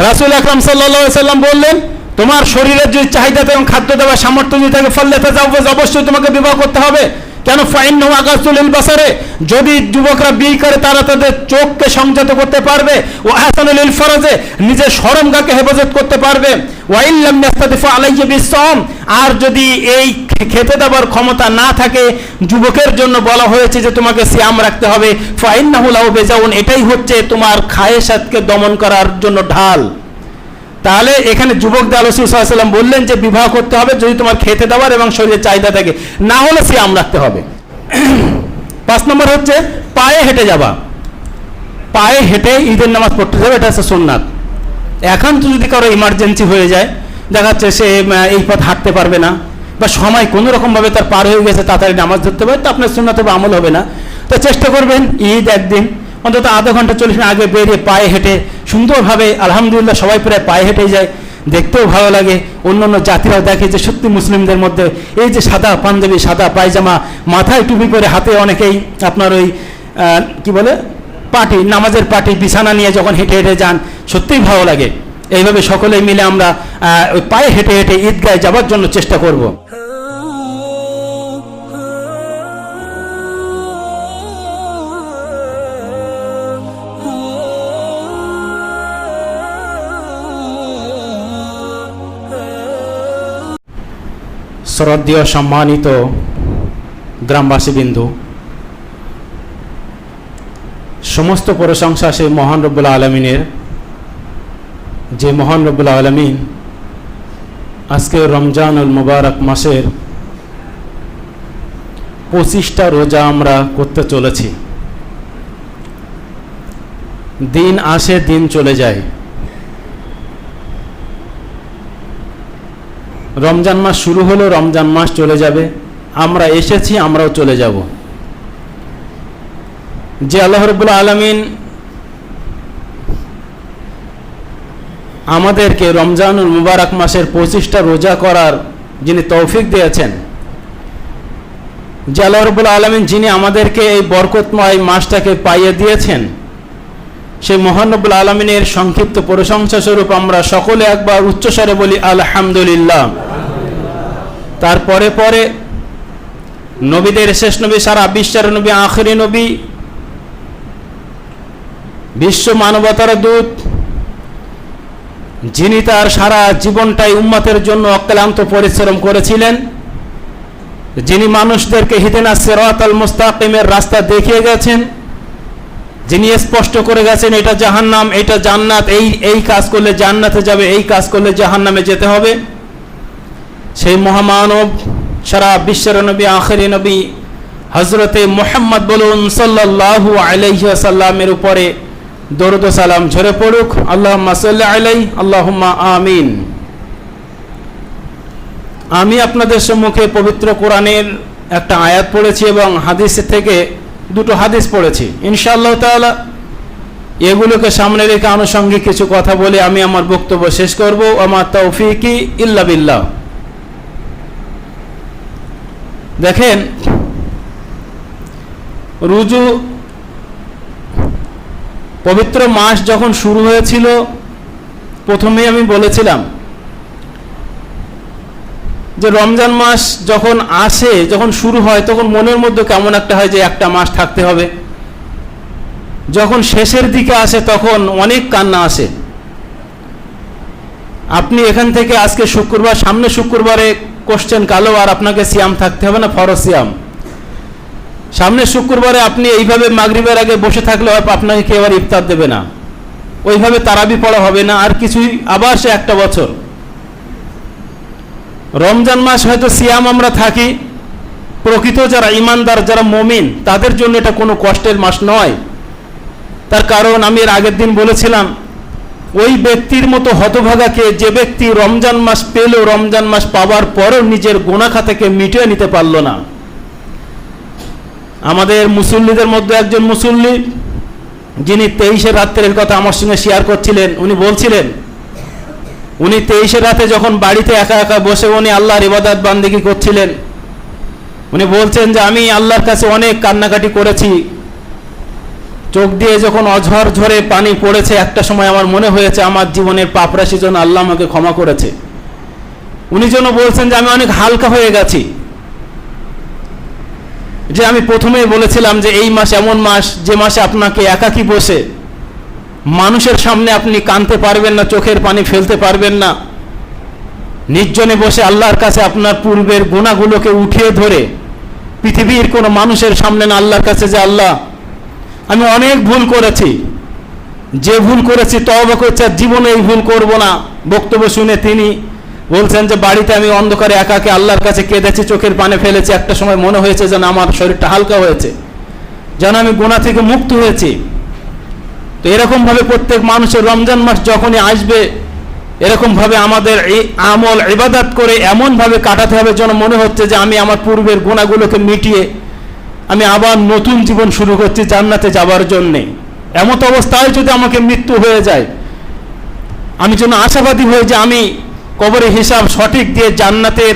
রাসূল আকরাম সাল্লাল্লাহু আলাইহি সাল্লাম বললেন, তোমার শরীরের যদি চাহিদা এবং খাদ্য দেওয়ার সামর্থ্য যদি থাকে ফলে তাজাওয়াজ, অবশ্যই তোমাকে বিবাহ করতে হবে। কেন? ফাইন্নাহু আগাসুল লিল বাসারে, যদি যুবকরা বিয়ে করে তারা তাদের চোখকে সংযত করতে পারবে, ও আহসানুল লিল ফরজে, নিজের শরমগাকে হেফাজত করতে পারবে, ওয়া ইল্লাম ইয়াস্তাদিফু আলাইহি বিসসাম, আর যদি এই খেতে দেওয়ার ক্ষমতা না থাকে, যুবকের জন্য বলা হয়েছে যে তোমাকে সিয়াম রাখতে হবে, ফাইন্নাহু লাহু বিজাউন, এটাই হচ্ছে তোমার খায়েশাতকে দমন করার জন্য ঢাল। তাহলে এখানে যুবকদের রাসূল সাল্লাল্লাহু আলাইহি ওয়াসাল্লাম বললেন যে বিবাহ করতে হবে যদি তোমার খেতে দেওয়ার এবং শরীরের চাহিদা থাকে, না হলে সিয়াম রাখতে হবে। 5 নম্বর হচ্ছে পায়ে হেঁটে যাওয়া। পায়ে হেঁটে ঈদের নামাজ পড়তে যাবে, এটা হচ্ছে সুন্নাত। এখন তো যদি কারো ইমার্জেন্সি হয়ে যায়, দেখা যাচ্ছে সে এই পথ হাঁটতে পারবে না, বা সময় কোনো রকমভাবে তার পার হয়ে গেছে, তাড়াতাড়ি নামাজ ধরতে পারে, তো আপনার সুন্নাতে আমল হবে না। তো চেষ্টা করবেন ঈদ একদিন অন্তত আধা ঘন্টা 40 মিনিট আগে বেরিয়ে পায়ে হেঁটে সুন্দরভাবে, আলহামদুলিল্লাহ সবাই প্রায় পায়ে হেঁটেই যায়, দেখতেও ভালো লাগে। অন্যান্য জাতিরাও দেখে যে সত্যি মুসলিমদের মধ্যে এই যে সাদা পাঞ্জাবি, সাদা পায়জামা, মাথায় টুপি করে, হাতে অনেকেই আপনার ওই কি বলে পাটি, নামাজের পাটি, বিছানা নিয়ে যখন হেঁটে হেঁটে যান, সত্যিই ভালো লাগে। এইভাবে সকলে মিলে আমরা ওই পায়ে হেঁটে হেঁটে ঈদগাহে যাওয়ার জন্য চেষ্টা করব। শ্রদ্ধেয় সম্মানিত গ্রামবাসীবৃন্দ, সমস্ত প্রশংসা সেই মহান রব্বুল আলামিনের, যে মহান রব্বুল আলামিন আজকে রমজানুল মুবারক মাসের 25টা রোজা আমরা করতে চলেছি। দিন আসে দিন চলে যায়, রমজান মাস শুরু হলো, রমজান মাস চলে যাবে, আমরা এসেছি, আমরাও চলে যাব। যে আল্লাহ রাব্বুল আলামিন আমাদেরকে রমজানুল মুবারক মাসের 25টা রোজা করার যিনি তৌফিক দিয়েছেন, যে আল্লাহ রাব্বুল আলামিন যিনি আমাদেরকে এই বরকতময় মাসটাকে পাইয়ে দিয়েছেন, সেই মহান রব্বুল আলামিনের সংক্ষিপ্ত প্রশংসা স্বরূপ আমরা সকলে একবার উচ্চস্বরে বলি আলহামদুলিল্লাহ। তারপরে পরে নবীদের শেষ নবী, সারা বিশ্বের নবী, আখিরি নবী, বিশ্ব মানবতার দূত, যিনি তার সারা জীবনটাই উম্মতের জন্য অক্লান্ত পরিশ্রম করেছিলেন, যিনি মানুষদেরকে হিদিনাস সিরাতাল মুস্তাকিমের রাস্তা দেখিয়ে গেছেন, যিনি স্পষ্ট করে গেছেন এটা জাহান্নাম, এটা জান্নাত, এই কাজ করলে জান্নাতে যাবে, এই কাজ করলে জাহান্নামে যেতে হবে, সেই মহামানব, সারা বিশ্বের নবী, আখিরি নবী হযরতে মুহাম্মদ বলুন সাল্লাল্লাহু আলাইহি ওয়াসাল্লামের উপরে দরুদ ও সালাম ঝরে পড়ুক। আল্লাহুম্মা সাল্লি আলাইহি, আল্লাহুম্মা আমিন। আমি আপনাদের সম্মুখে পবিত্র কোরআনের একটা আয়াত পড়েছি এবং হাদিস থেকে 2টো হাদিস পড়েছি। ইনশাআল্লাহ তাআলা এগুলোকে সামনে রেখে আনুষঙ্গিক কিছু কথা বলে আমি আমার বক্তব্য শেষ করব। ওমা তৌফিকি ইল্লা বিল্লাহ। দেখেন, রুজু পবিত্র মাস যখন শুরু হয়েছিল, প্রথমেই আমি বলেছিলাম যে রমজান মাস যখন আসে, যখন শুরু হয়, তখন মনের মধ্যে কেমন একটা হয় যে একটা মাস থাকতে হবে। যখন শেষের দিকে আসে তখন অনেক কান্না আসে। আপনি এখান থেকে আজকে শুক্রবার, সামনে শুক্রবারে কোশ্চেন কালো, আর আপনাকে সিয়াম থাকতে হবে না, ফরজ সিয়াম। সামনে শুক্রবারে আপনি এইভাবে মাগরিবের আগে বসে থাকলে আপনাকে কেউ আর ইফতার দেবে না, ওইভাবে তারাবি পড়া হবে না, আর কিছুই, আবার সে একটা বছর। রমজান মাস হয়তো সিয়াম আমরা থাকি, প্রকৃত যারা ইমানদার, যারা মুমিন, তাদের জন্য এটা কোনো কষ্টের মাস নয়। তার কারণ আমি এর আগের দিন বলেছিলাম, ওই ব্যক্তির মতো হতভাগাকে যে ব্যক্তি রমজান মাস পেল, রমজান মাস পাওয়ার পরও নিজের গুনাহ খাতাকে মিটিয়ে নিতে পারল না। আমাদের মুসল্লিদের মধ্যে একজন মুসল্লি, যিনি 23 রাত্রের কথা আমার সঙ্গে শেয়ার করছিলেন, উনি বলছিলেন উনি 23 রাতে যখন বাড়িতে একা একা বসে উনি আল্লাহর ইবাদত বান্দেগী করছিলেন, উনি বলছেন যে আমি আল্লাহর কাছে অনেক কান্নাকাটি করেছি, চোখ দিয়ে যখন অঝর ঝরে পানি পড়েছে, একটা সময় আমার মনে হয়েছে আমার জীবনের পাপরাশি জন্য আল্লাহ আমাকে ক্ষমা করেছে। উনি যেন বলছেন যে আমি অনেক হালকা হয়ে গেছি। যে আমি প্রথমেই বলেছিলাম যে এই মাস এমন মাস যে মাসে আপনাকে একাকী বসে মানুষের সামনে আপনি কাঁদতে পারবেন না, চোখের পানি ফেলতে পারবেন না, নির্জনে বসে আল্লাহর কাছে আপনার পূর্বের গুনাহগুলোকে উঠিয়ে ধরে পৃথিবীর কোনো মানুষের সামনে না, আল্লাহর কাছে যে আল্লাহ আমি অনেক ভুল করেছি, যে ভুল করেছি তওবা করছি, আর জীবনে এই ভুল করব না। বক্তব্য শুনে তিনি বলছেন যে বাড়িতে আমি অন্ধকারে একাকে আল্লাহর কাছে কেঁদেছি, চোখের পানি ফেলেছি। একটা সময় মনে হয়েছে যেন আমার শরীরটা হালকা হয়েছে, যেন আমি গুনাহ থেকে মুক্ত হয়েছি। তো এরকমভাবে প্রত্যেক মানুষের রমজান মাস যখনই আসবে, এরকমভাবে আমাদের এই আমল ইবাদত করে এমনভাবে কাটাতে হবে যেন মনে হচ্ছে যে আমি আমার পূর্বের গুনাহগুলোকে মিটিয়ে আমি আবার নতুন জীবন শুরু করছি জান্নাতে যাবার জন্যে। এমত অবস্থায় যদি আমাকে মৃত্যু হয়ে যায়, আমি যেন আশাবাদী হয়ে যে আমি কবরের হিসাব সঠিক দিয়ে জান্নাতের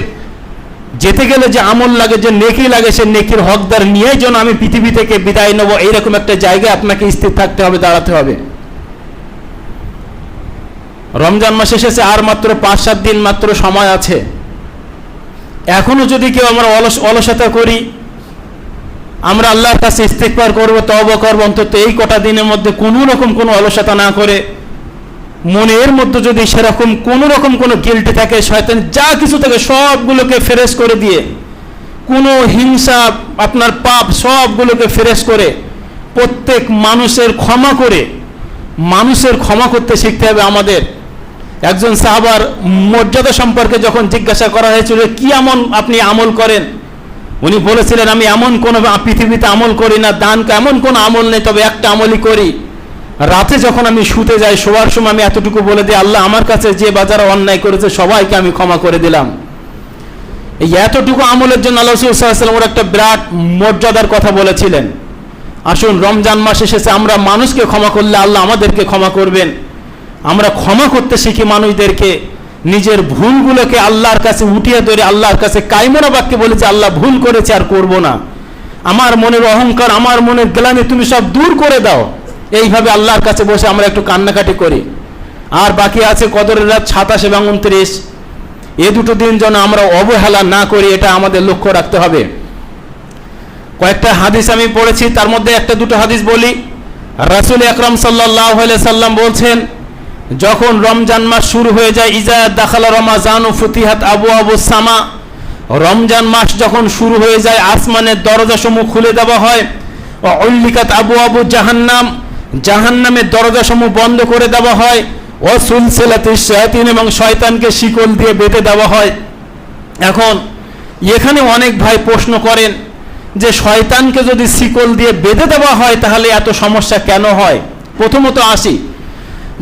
যেতে গেলে যে আমল লাগে, যে নেকি লাগে, সে নেকির হকদার নিয়ে যেন আমি পৃথিবী থেকে বিদায় নেব। এইরকম একটা জায়গায় আপনাকে স্থির থাকতে হবে, দাঁড়াতে হবে। রমজান মাস এসেছে, আর মাত্র 5-7 দিন মাত্র সময় আছে। এখনো যদি কেউ আমরা অলসতা করি, আমরা আল্লাহর কাছে ইস্তিগফার করব, তওবা করব, অন্তত এই কটা দিনের মধ্যে কোনো রকম কোনো অলসতা না করে, মনের মধ্যে যদি সেরকম কোনো রকম কোনো গিল্টি থাকে, শয়তান যা কিছু থাকে সবগুলোকে ফেরেশ করে দিয়ে, কোনো হিংসা আপনার পাপ সবগুলোকে ফেরেশ করে প্রত্যেক মানুষের ক্ষমা করে, মানুষের ক্ষমা করতে শিখতে হবে আমাদের। একজন সাহাবার মর্যাদা সম্পর্কে যখন জিজ্ঞাসা করা হয়েছিল কি এমন আপনি আমল করেন, উনি বলেছিলেন আমি এমন কোনো পৃথিবীতে আমল করি না, দান এমন কোনো আমল নেই, তবে একটা আমলই করি। রাতে যখন আমি শুতে যাই, শোয়ার সময় আমি এতটুকু বলে দিই, আল্লাহ আমার কাছে যে বাজারে অন্যায় করেছে সবাইকে আমি ক্ষমা করে দিলাম। এই এতটুকু আমলের জন্য আল্লাহ রাসূল সাল্লাল্লাহু আলাইহি ওয়াসাল্লাম একটা বিরাট মর্যাদার কথা বলেছিলেন। আসুন, রমজান মাস এসেছে, আমরা মানুষকে ক্ষমা করলে আল্লাহ আমাদেরকে ক্ষমা করবেন। আমরা ক্ষমা করতে শিখি মানুষদেরকে, নিজের ভুলগুলোকে আল্লাহর কাছে উঠিয়ে ধরে আল্লাহর কাছে কায়মনা বাক্যে বলেছে আল্লাহ ভুল করেছে আর করব না, আমার মনের অহংকার, আমার মনের গ্লানি তুমি সব দূর করে দাও। এইভাবে আল্লাহর কাছে বসে আমরা একটু কান্নাকাটি করি। আর বাকি আছে কদরের রাত 27 এবং 29, এ দুটো দিন যেন আমরা অবহেলা না করি, এটা আমাদের লক্ষ্য রাখতে হবে। কয়েকটা হাদিস আমি পড়েছি, তার মধ্যে একটা দুটো হাদিস বলি। রাসূল আকরাম সাল্লাল্লাহু আলাইহি সাল্লাম বলছেন, যখন রমজান মাস শুরু হয়ে যায়, ইজা দাখালা রমাজানু ফুতিহাত আবওয়াবুস সামা, রমজান মাস যখন শুরু হয়ে যায় আসমানের দরজাসমূহ খুলে দেওয়া হয়। ও উল্লিকাত আবওয়াবু জাহান্নাম, জাহান্নামের দরজাসমূহ বন্ধ করে দেওয়া হয়। ও সুলসিলাতিশ শায়াতিন, এবং শয়তানকে শিকল দিয়ে বেঁধে দেওয়া হয়। এখন এখানে অনেক ভাই প্রশ্ন করেন যে শয়তানকে যদি শিকল দিয়ে বেঁধে দেওয়া হয় তাহলে এত সমস্যা কেন হয়? প্রথমত আসি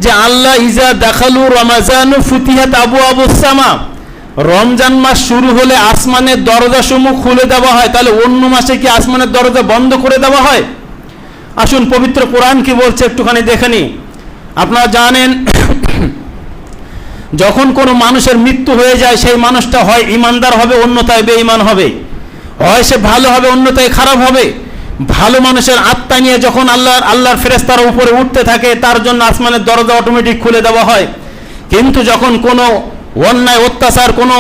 যে আল্লাহ ইজা দাখালু রমাজানু ফুতিহাত আবওয়াবুস সামা, রমজান মাস শুরু হলে আসমানের দরজাসমূহ খুলে দেওয়া হয়, তাহলে অন্য মাসে কি আসমানের দরজা বন্ধ করে দেওয়া হয়? আসুন পবিত্র কোরআন কি বলছে একটুখানি দেখে নি। আপনারা জানেন যখন কোনো মানুষের মৃত্যু হয়ে যায় সেই মানুষটা হয় ইমানদার হবে, অন্যথায় বেঈমান হবে, হয় সে ভালো হবে, অন্যথায় খারাপ হবে। ভালো মানুষের আত্মা নিয়ে যখন আল্লাহর ফেরেশতারা উপরে উঠতে থাকে, তার জন্য আসমানের দরজা অটোমেটিক খুলে দেওয়া হয়। কিন্তু যখন কোনো অন্যায় অত্যাচার কোনো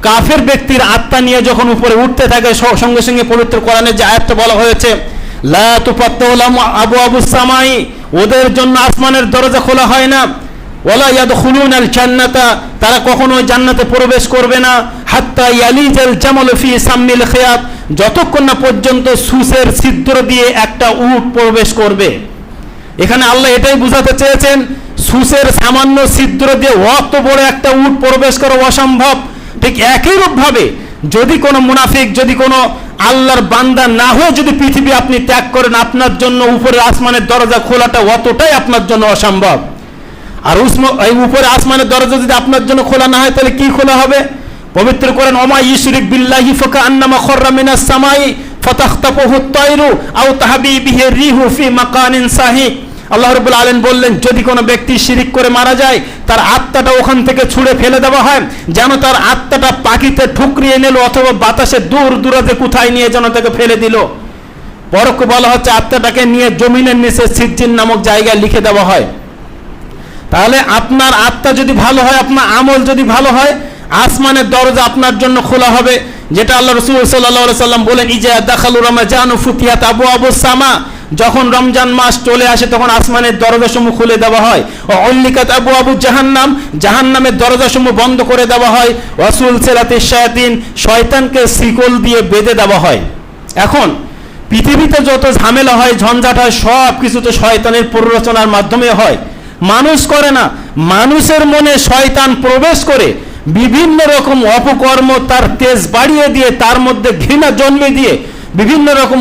কাফের ব্যক্তির আত্মা নিয়ে যখন উপরে উঠতে থাকে, সঙ্গে সঙ্গে পবিত্র কোরআনে যে আয়াতটা বলা হয়েছে লা তুফাত্তাহু লাহুম আবওয়াবুস সামাই, ওদের জন্য আসমানের দরজা খোলা হয় না। ওয়ালা ইয়াদখুলুনাল জান্নাতা, তারা কখনোই জান্নাতে প্রবেশ করবে না। হাত্তা ইয়ালিজাল জামালু ফি সাম্মিল খিয়াত, যতক্ষণ না পর্যন্ত সূসের ছিদ্র দিয়ে একটা উট প্রবেশ করবে। এখানে আল্লাহ এটাই বুঝাতে চেয়েছেন, সূসের সামান্য ছিদ্র দিয়ে অত বড় একটা উট প্রবেশ করা অসম্ভব। ঠিক একই রূপভাবে যদি কোনো মুনাফিক, যদি কোনো আল্লাহর বান্দা না হয়ে যদি পৃথিবী আপনি ত্যাগ করেন, আপনার জন্য উপরে আসমানের দরজা খোলাটা অতটাই আপনার জন্য অসম্ভব। আর এই উপরে আসমানের দরজা যদি আপনার জন্য খোলা না হয় তাহলে কি খোলা হবে? পবিত্র কোরআন ওমা ইউশরিক বিল্লাহি ফাকান্নামা খাররা মিনাস সামাই ফাতাখতাফুহু আত-তায়রু আও তাহবি বিহি রিহু ফি মাকানিন সাহি। আল্লাহ রাব্বুল আলামিন বললেন, যদি কোনো ব্যক্তি শিরিক করে মারা যায়, তার আত্মাটা ওখান থেকে ছুঁড়ে ফেলে দেওয়া হয়, যেন তার আত্মাটা পাখিতে ঠুকরিয়ে নিল অথবা বাতাসে দূর দূরাতে কোথায় নিয়ে যেন তাকে ফেলে দিল। পরোক্ষ বলা হচ্ছে আত্মাটাকে নিয়ে জমিনের নিচে সিজ্জিন নামক জায়গায় লিখে দেওয়া হয়। তাহলে আপনার আত্মা যদি ভালো হয়, আপনার আমল যদি ভালো হয়, আসমানের দরজা আপনার জন্য খোলা হবে, যেটা আল্লাহ রাসূল সাল্লাল্লাহু আলাইহি সাল্লাম বলেন, ইজা দাখালু রমাজান ফুতিহাত আবওয়াবুস সামা, যখন রমজান মাস চলে আসে তখন আসমানের দরজাসমূহ খুলে দেওয়া হয়। উল্লিকাত আবওয়াবু জাহান্নাম, জাহান্নামের দরজাসমূহ বন্ধ করে দেওয়া হয়। ওয়াসুলসিলাতিশ শায়াতিন, শয়তানকে শিকল দিয়ে বেঁধে দেওয়া হয়। এখন পৃথিবীতে যত ঝামেলা হয়, ঝঞ্ঝাট হয়, সব কিছু তো শয়তানের প্ররোচনার মাধ্যমে হয়, মানুষ করে না। মানুষের মনে শয়তান প্রবেশ করে বিভিন্ন রকম অপকর্ম তার তেজ বাড়িয়ে দিয়ে, তার মধ্যে ঘৃণা জন্মে দিয়ে বিভিন্ন রকম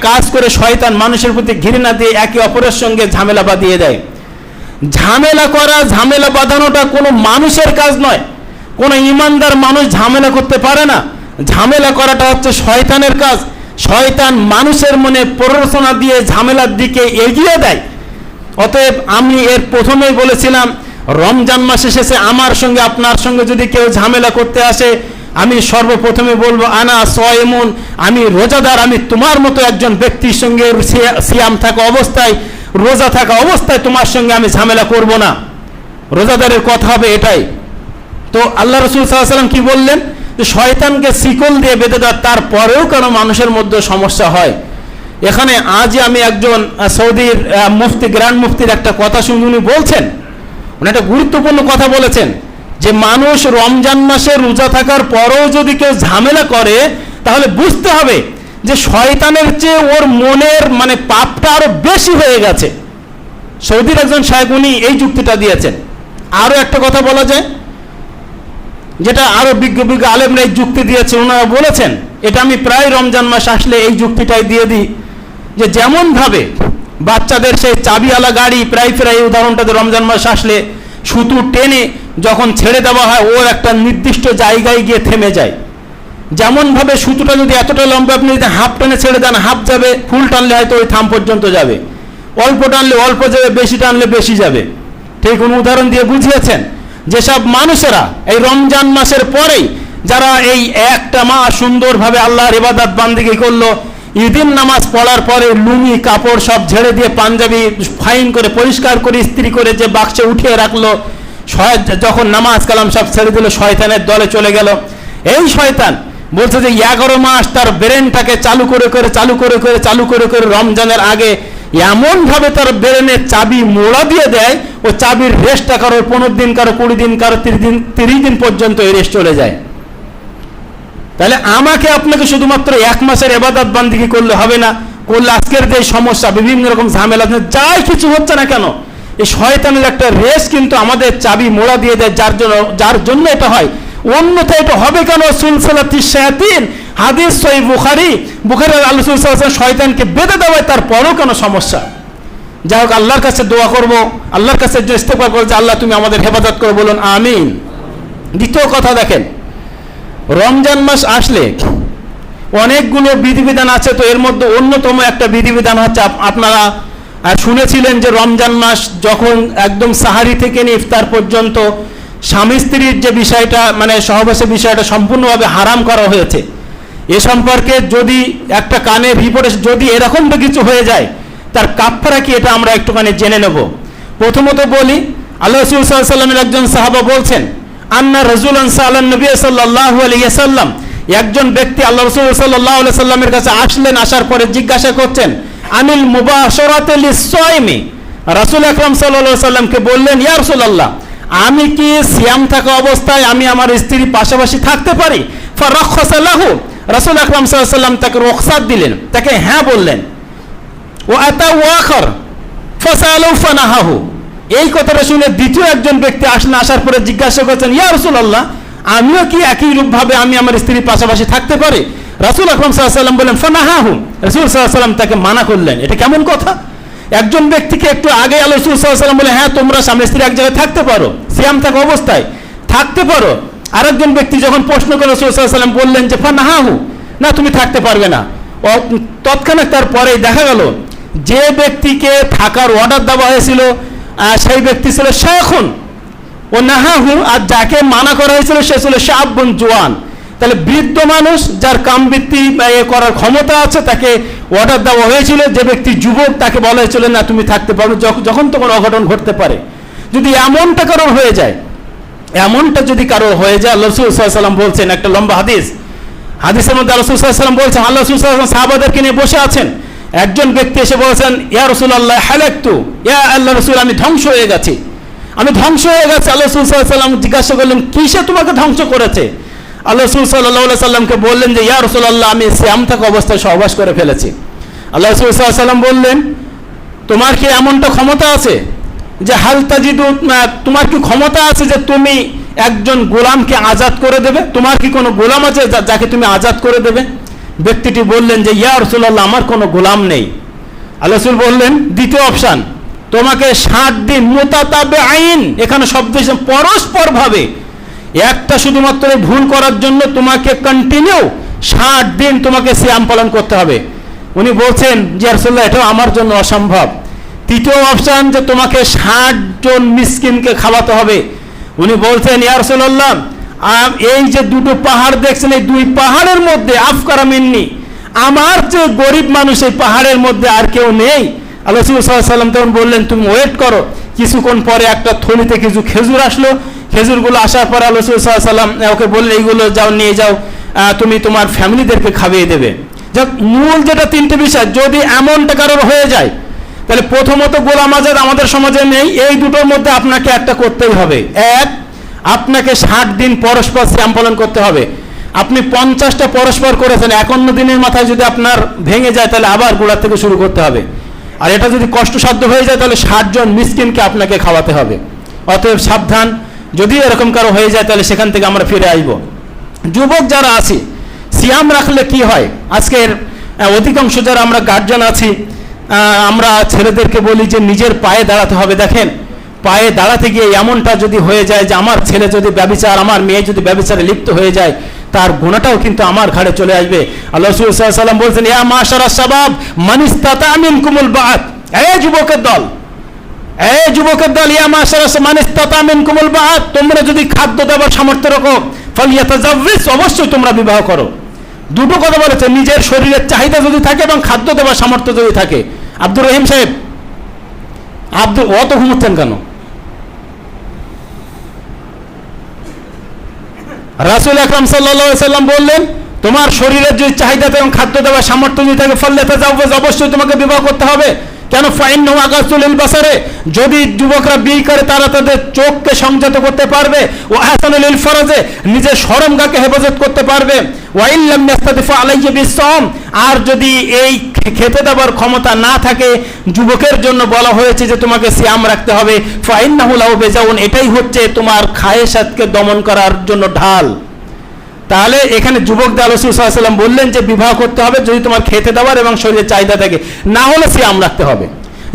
কাজ করে শয়তান মানুষের প্রতি ঘৃণা দিয়ে একে অপরের সঙ্গে ঝামেলা বাঁধিয়ে দেয়। ঝামেলা করা, ঝামেলা বাঁধানোটা কোনো মানুষের কাজ নয়, কোনো ইমানদার মানুষ ঝামেলা করতে পারে না। ঝামেলা করাটা হচ্ছে শয়তানের কাজ। শয়তান মানুষের মনে প্ররোচনা দিয়ে ঝামেলার দিকে এগিয়ে দেয়। অতএব আমি এর প্রথমেই বলেছিলাম, রমজান মাস এসেছে, আমার সঙ্গে আপনার সঙ্গে যদি কেউ ঝামেলা করতে আসে, আমি সর্বপ্রথমে বলবো আনা সয়মুন, আমি রোজাদার, আমি তোমার মতো একজন ব্যক্তির সঙ্গে সিয়াম থাকা অবস্থায়, রোজা থাকা অবস্থায় তোমার সঙ্গে আমি ঝামেলা করব না। রোজাদারের কথা হবে এটাই। তো আল্লাহ রাসূল সাল্লাল্লাহু আলাইহি ওয়াসাল্লাম কি বললেন, যে শয়তানকে শিকল দিয়ে বেঁধে দেওয়ার, তারপরেও কেন মানুষের মধ্যে সমস্যা হয়। এখানে আজই আমি একজন সৌদির মুফতি, গ্র্যান্ড মুফতির একটা কথা শুনে উনি বলছেন, উনি একটা গুরুত্বপূর্ণ কথা বলেছেন, যে মানুষ রমজান মাসে রোজা থাকার পরেও যদি কেউ ঝামেলা করে, তাহলে বুঝতে হবে যে শয়তানের চেয়ে ওর মনের পাপটা আরো বেশি হয়ে গেছে। সৌদির একজন শায়েখ উনি এই যুক্তিটা দিয়েছেন। আরো একটা কথা বলা যায়, যেটা আরো বিজ্ঞ আলেমরা এই যুক্তি দিয়েছে, ওনারা বলেছেন, এটা আমি প্রায় রমজান মাস আসলে এই যুক্তিটাই দিয়ে দিই, যে যেমন ভাবে বাচ্চাদের সেই চাবিওয়ালা গাড়ি প্রায় এই উদাহরণটাতে রমজান মাস আসলে সুতো টেনে যখন ছেড়ে দেওয়া হয়, ও একটা নির্দিষ্ট জায়গায় গিয়ে থেমে যায়। যেমন ভাবে সুতোটা যদি এতটা লম্বা, আপনি যদি হাফ টেনে ছেড়ে দেন, হাফ যাবে, ফুল টানলে হয়তো ওই থাম পর্যন্ত যাবে, অল্প টানলে অল্প যাবে, বেশি টানলে বেশি যাবে। ঠিক কোন উদাহরণ দিয়ে বুঝিয়েছেন। যেসব মানুষেরা এই রমজান মাসের পরেই, যারা এই একটা মাস সুন্দরভাবে আল্লাহর ইবাদত বান্দিগি করলো, ঈদের নামাজ পড়ার পরে লুঙ্গি কাপড় সব ঝেড়ে দিয়ে, পাঞ্জাবি ফাইন করে পরিষ্কার করে ইস্ত্রি করে যে বাক্সে উঠিয়ে রাখলো, যখন নামাজ কালাম সব ছেড়ে দিল, শয়তানের দলে চলে গেল। এই শয়তান বলছে যে 11 মাস তার ব্রেনটাকে চালু করে রমজানের আগে এমন ভাবে তার ব্রেনের চাবি মোড়া দিয়ে দেয়, ও চাবির রেস্টটা কারো 15 দিন, কারো 20 দিন, কারো 30 দিন পর্যন্ত এই রেস্ট চলে যায়। তাহলে আমাকে আপনাকে শুধুমাত্র 1 মাসের ইবাদত বান্দিগি করলে হবে না, করলে আজকের যে সমস্যা, বিভিন্ন রকম ঝামেলা, যাই কিছু হচ্ছে না কেন, এই শয়তানের একটা রেস কিন্তু আমাদের চাবি মোড়া দিয়ে দেয়, যার জন্য এটা হয়। অন্যথায় এটা হবে কেন? সুলসিলাতিশ শায়াতিন, হাদিস সহিহ বুখারীর আল্লাহ রাসূল সাল্লাল্লাহু আলাইহি ওয়াসাল্লাম শয়তানকে বেঁধে দেওয়ায় তারপরেও কেন সমস্যা। যাই হোক, আল্লাহর কাছে দোয়া করব, আল্লাহর কাছে ইস্তেগফার করব যে আল্লাহ তুমি আমাদের হেফাজত করো, বলুন আমিন। দ্বিতীয় কথা দেখেন, রমজান মাস আসলে অনেকগুলো বিধিবিধান আছে, তো এর মধ্যে অন্যতম একটা বিধিবিধান হচ্ছে, আপনারা শুনেছিলেন যে রমজান মাস যখন একদম সাহারি থেকে নিয়ে ইফতার পর্যন্ত স্বামী স্ত্রীর যে বিষয়টা, সহবাসের বিষয়টা সম্পূর্ণভাবে হারাম করা হয়েছে। এ সম্পর্কে যদি একটা কানে রিপোর্টে যদি এরকম কিছু হয়ে যায়, তার কাফারা কি, এটা আমরা একটুখানি জেনে নেব। প্রথমত বলি, আল্লাহ রাসূল সাল্লাল্লাহু আলাইহি ওয়াসাল্লামের একজন সাহাবা বলছেন, আন্না রাজুলান সাআলান নবী সাল্লাল্লাহু আলাইহি ওয়াসাল্লাম, একজন ব্যক্তি আল্লাহ রাসূল সাল্লাল্লাহু আলাইহি ওয়াসাল্লামের কাছে আসলেন, আসার পরে জিজ্ঞাসা করছেন, আনিল মুবাশারাতি লিস-সাইমি, রাসূল আকরাম সাল্লাল্লাহু আলাইহি ওয়াসাল্লামকে বললেন, ইয়া রাসূলুল্লাহ, আমি কি সিয়াম থাকা অবস্থায় আমি আমার স্ত্রীর পাশাপাশি থাকতে পারি? ফারাখাসা লাহু, রাসূল আকরাম সাল্লাল্লাহু আলাইহি ওয়াসাল্লাম তাকে রুখসাত দিলেন, তাকে হ্যাঁ বললেন। ওয়া আতাউ আখার ফাসালু ফানাহাহু, এই কথাটা শুনে দ্বিতীয় একজন ব্যক্তি আসলেন, আসার পরে জিজ্ঞাসা করছেন, ইয়া রাসূলুল্লাহ, আমিও কি একই রূপভাবে আমি আমার স্ত্রীর পাশাপাশি থাকতে পারি? রাসূল আকরাম সাল্লাল্লাহু আলাইহি ওয়াসাল্লাম বললেন, ফানাহাহু, রাসূল সাল্লাল্লাহু আলাইহি ওয়াসাল্লাম তাকে মানা করলেন। এটা কেমন কথা? একজন ব্যক্তিকে একটু আগে আল্লাহ রাসূল সাল্লাল্লাহু আলাইহি ওয়াসাল্লাম বলে, হ্যাঁ তোমরা স্বামী স্ত্রী এক জায়গায় থাকতে পারো, সিয়াম থাকা অবস্থায় থাকতে পারো। আরেকজন ব্যক্তি যখন প্রশ্ন করে রাসূল সাল্লাল্লাহু আলাইহি ওয়াসাল্লাম বললেন যে ফানাহাহু, না তুমি থাকতে পারবে না। তৎক্ষণাৎ তারপরে দেখা গেল যে ব্যক্তিকে থাকার অর্ডার দেওয়া হয়েছিল সেই ব্যক্তি ছিল শায়খুন ও নাহাহু, আর যাকে মানা করা হয়েছিল সে ছিল শাবুন জওয়ান। তাহলে বৃদ্ধ মানুষ যার কামবৃত্তি করার ক্ষমতা আছে তাকে অর্ডার দেওয়া হয়েছিল, যে ব্যক্তি যুবক তাকে বলা হয়েছিল না তুমি থাকতে পারো, যখন তখন অঘটন ঘটতে পারে। যদি এমনটা কারোর হয়ে যায়, এমনটা যদি কারোর হয়ে যায়, আল্লাহ রাসূল সাল্লাল্লাহু আলাইহি ওয়াসাল্লাম বলছেন, একটা লম্বা হাদিসের মধ্যে আল্লাহ রাসূল সাল্লাল্লাহু আলাইহি ওয়াসাল্লাম বলছেন, আল্লাহ রাসূল সাল্লাল্লাহু আলাইহি ওয়াসাল্লাম সাহাবাদেরকে নিয়ে বসে আছেন, একজন ব্যক্তি এসে বলেছেন ইয়া রাসূলুল্লাহ হালাকতু, ইয়া আল্লাহ রাসূল আমি ধ্বংস হয়ে গেছি, আমি ধ্বংস হয়ে গেছি। আল্লাহ রাসূল সাল্লাল্লাহু আলাইহি ওয়াসাল্লাম জিজ্ঞাসা করলেন কিসে তোমাকে ধ্বংস করেছে? আল্লাহ রাসূল সাল্লাল্লাহু আলাইহি ওয়াসাল্লামকে বললেন যে ইয়া রাসূলুল্লাহ আমি সিয়াম থাকা অবস্থায় সহবাস করে ফেলেছি। আল্লাহ রাসূল সাল্লাল্লাহু আলাইহি ওয়াসাল্লাম বললেন তোমার কি এমনটা ক্ষমতা আছে যে হাল তাজিদু, তোমার কি ক্ষমতা আছে যে তুমি একজন গোলামকে আজাদ করে দেবে? তোমার কি কোনো গোলাম আছে যাকে তুমি আজাদ করে দেবে? ব্যক্তিটি বললেন যে ইয়া রাসূলুল্লাহ আমার কোনো গোলাম নেই। আল্লাহ রাসূল বললেন দ্বিতীয় অপশন, তোমাকে 60 দিন মুতাতাবিআইন, এখানে শব্দ পরস্পর ভাবে, একটা শুধুমাত্র ভুল করার জন্য তোমাকে কন্টিনিউ 60 দিন তোমাকে সিয়াম পালন করতে হবে। উনি বলছেন যে রাসূলুল্লাহ এটাও আমার জন্য অসম্ভব। তৃতীয় অপশন যে তোমাকে 60 জন মিসকিনকে খাওয়াতে হবে। উনি বলছেন ইয়া রাসূলুল্লাহ এই যে দুটো পাহাড় দেখছেন, এই দুই পাহাড়ের মধ্যে আফকারা মিন্নি, আমার যে গরিব মানুষ এই পাহাড়ের মধ্যে আর কেউ নেই। আল্লাহ রাসূল সাল্লাল্লাহু আলাইহি ওয়াসাল্লাম তখন বললেন তুমি ওয়েট করো। কিছুক্ষণ পরে একটা থলিতে কিছু খেজুর আসলো, খেজুরগুলো আসার পর আল্লাহ রাসূল সাল্লাল্লাহু আলাইহি ওয়াসাল্লাম ওকে বললেন এইগুলো যাও নিয়ে যাও, তুমি তোমার ফ্যামিলিদেরকে খাইয়ে দেবে। যাক, মূল যেটা তিনটে বিষয়, যদি এমনটা কারোর হয়ে যায় তাহলে প্রথমত গোলাম আজাদ আমাদের সমাজে নেই, এই দুটোর মধ্যে আপনাকে একটা করতেই হবে। এক, আপনাকে 60 দিন পরস্পর সিয়াম পালন করতে হবে। আপনি 50টা পরস্পর করেছেন, 51 দিনের মাথায় যদি আপনার ভেঙে যায় তাহলে আবার গোড়া থেকে শুরু করতে হবে। আর এটা যদি কষ্টসাধ্য হয়ে যায় তাহলে 60 জন মিসকিনকে আপনাকে খাওয়াতে হবে। অতএব সাবধান, যদি এরকম কারো হয়ে যায় তাহলে সেখান থেকে আমরা ফিরে আসব। যুবক যারা আছি, সিয়াম রাখলে কি হয়, আজকের অধিকাংশ যারা আমরা গার্জিয়ান আছি, আমরা ছেলেদেরকে বলি যে নিজের পায়ে দাঁড়াতে হবে। দেখেন, পায়ে দাঁড়াতে গিয়ে এমনটা যদি হয়ে যায় যে আমার ছেলে যদি ব্যভিচার, আমার মেয়ে যদি ব্যভিচারে লিপ্ত হয়ে যায়, তার গুনাহটাও কিন্তু আমার ঘাড়ে চলে আসবে। আল্লাহ রাসূল সাল্লাল্লাহু আলাইহি ওয়াসাল্লাম বলেছেন ইয়া মাশারাস শাবাব মান ইসতাতা মিনকুমুল বাআত, এই যুবকের দল, এই যুবকের দল, ইয়া মাশারাস মান ইসতাতা মিনকুমুল বাআত, তোমরা যদি খাদ্য দেওয়ার সামর্থ্য রাখো ফালিয়াতাজাওয়াজ, অবশ্যই তোমরা বিবাহ করো। দুটো কথা বলেছে, নিজের শরীরের চাহিদা যদি থাকে এবং খাদ্য দেওয়ার সামর্থ্য যদি থাকে। আব্দুর রহিম সাহেব, অত ঘুমোচ্ছেন কেন? রাসূল আকরাম সাল্লাল্লাহু আলাইহি ওয়াসাল্লাম বললেন তোমার শরীরের যদি চাহিদা এবং খাদ্য দেওয়ার সামর্থ্য যদি থাকে ফালিয়াতাজাওয়াজ, অবশ্যই তোমাকে বিবাহ করতে হবে। কেন? ফাইন্নাহু আগাসুল লিল বাসারে, যদি যুবকরা বিয়ে করে তারা তাদের চোখকে সংযত করতে পারবে, ও আহসানুল লিল ফরজে, নিজের শরমগাকে হেফাজত করতে পারবে, ওয়া ইল্লাম ইয়াস্তাদিফা আলাইহি বিসসাম, আর যদি এই খেতে দেওয়ার ক্ষমতা না থাকে, যুবকের জন্য বলা হয়েছে যে তোমাকে সিয়াম রাখতে হবে। ফাইন্নাহু লাহু বিজাউন, এটাই হচ্ছে তোমার খায়েশাতকে দমন করার জন্য ঢাল। তাহলে এখানে যুবকদের রাসূল সাল্লাল্লাহু আলাইহি ওয়াসাল্লাম বললেন যে বিবাহ করতে হবে যদি তোমার খেতে দেওয়ার এবং শরীরের চাহিদা থাকে, না হলে সিয়াম রাখতে হবে।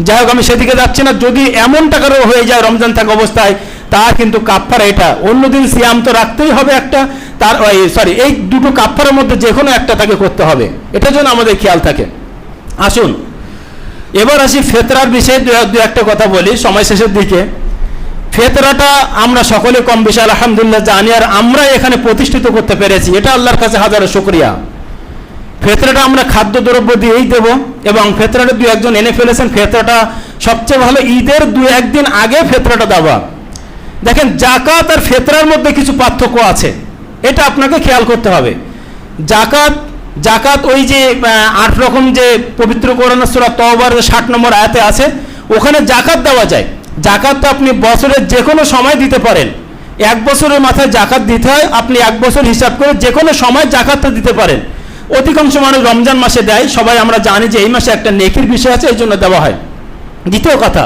যাই হোক, আমি সেদিকে যাচ্ছি না। যদি এমন টাকারও হয়ে যায় রমজান থাকা অবস্থায়, তার কিন্তু কাফফারা এটা, অন্যদিন সিয়াম তো রাখতেই হবে একটা, তার এই দুটো কাফফারার মধ্যে যে কোনো একটা তাকে করতে হবে, এটার জন্য আমাদের খেয়াল থাকে। আসুন এবার আসি ফেতরার বিষয়ে দু একটা কথা বলি সময় শেষের দিকে। ফেতরাটা আমরা সকলে কম বেশি আলহামদুলিল্লাহ জানি, আর আমরা এখানে প্রতিষ্ঠিত করতে পেরেছি, এটা আল্লাহর কাছে হাজারো শুকরিয়া। ফেতরাটা আমরা খাদ্যদ্রব্য দিয়েই দেব, এবং ফেতরাটা দু একজন এনে ফেলেছেন। ফেতরাটা সবচেয়ে ভালো ঈদের 2-1 দিন আগে ফেতরাটা দেওয়া। দেখেন, জাকাত আর ফেতরার মধ্যে কিছু পার্থক্য আছে, এটা আপনাকে খেয়াল করতে হবে। জাকাত ওই যে 8 রকম যে পবিত্র কোরআন সূরা তাওবার 60 নম্বর আয়াতে আছে, ওখানে জাকাত দেওয়া যায়। জাকাত তো আপনি বছরের যে কোনো সময় দিতে পারেন, 1 বছরের মাথায় জাকাত দিতে হয়, আপনি 1 বছর হিসাব করে যে কোনো সময় জাকাতটা দিতে পারেন। অধিকাংশ মানুষ রমজান মাসে দেয়, সবাই আমরা জানি যে এই মাসে একটা নেকির বিষয় আছে, এই জন্য দেওয়া হয়। দ্বিতীয় কথা,